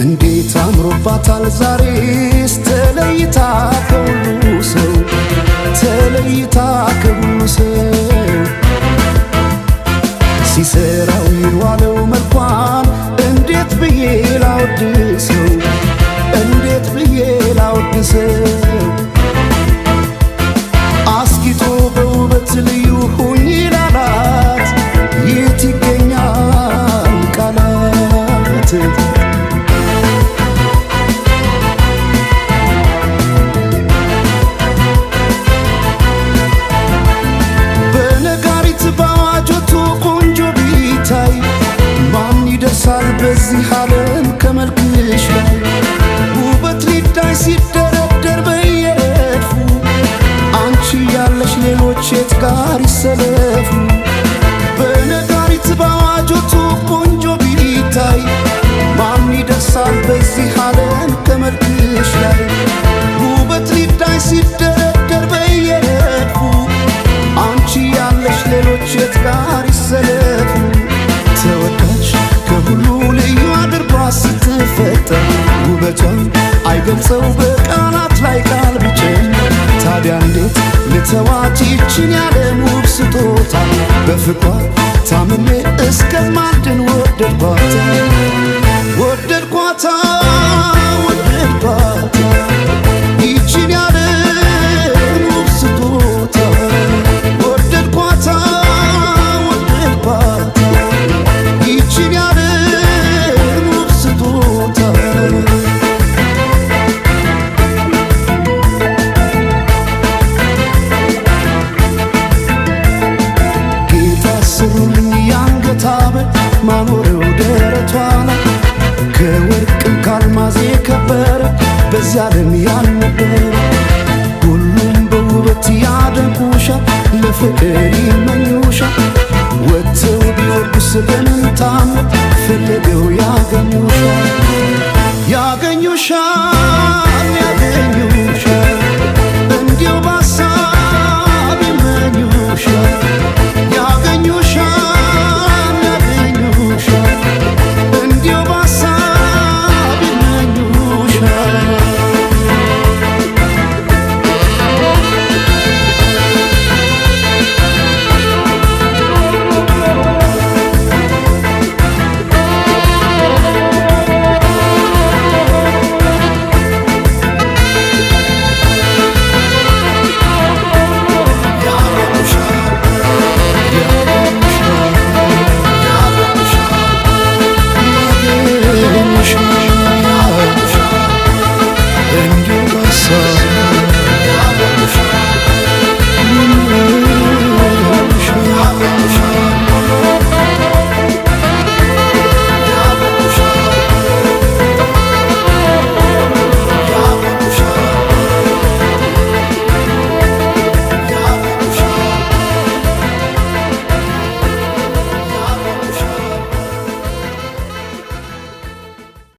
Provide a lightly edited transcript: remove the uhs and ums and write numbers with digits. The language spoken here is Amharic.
እንዴት አምሮባታል ዛሬስ ተለይታ ከሁሉ ሰው ተለይታ ከሁሉ ሰው ሲሰራው ይዋለው መልኳን እንዴት ብዬ ላወድሰው እንዴት ብዬ ላወድሰው አስጊጦ በውበት ልዩ ሁኝ ላላት የት ይገኛል ቃላት በዚህ ዓለም ከመልክሽ ላይ ውበት ሊታይ ሲደረደር በየረድፉ አንቺ ያለሽ ሌሎች የት ጋር ይሰለፉ በነጋሪት ባዋጆቱ ቆንጆ ቢታይ ማን ይደርሳል በዚህ ዓለም ከመልክሽ ላይ ውበት ሊታይ ሲደረደር በየረድፉ አንቺ ያለሽ ሌሎች የት ጋር ይሰለፉ ተወዳጅ ከሁሉ ልዩ አድርጓ ስትፈጠር ውበቷን አይገልጸው በቃላት ላይ ቃል ብቸኝ ታዲያ እንዴት ልተዋት ይችን ያለም ውብ ስጦታ በፍቅሯ ታምሜ እስከማልድን ወደድኳታ ወደድኳታ ወደድኳታ ይችን ያለም ውብ ስጦታ ወደድኳታ ወደድኳታ ይችን ያለም ውብ ስጦታ ጌታ ስሩልኝ የአንገት ሐብል ማኖረው ደረቷ ላይ ከወርቅም ከአልማዝ የከበረ በዚህ ዓለም ያልነበረ ሁሉም በውበት ያደንቁሻል ለፍቅር ይመኙሻል ወጥተው ቢወርዱ ስለምን ታምር ፈልገው ያገኙሻል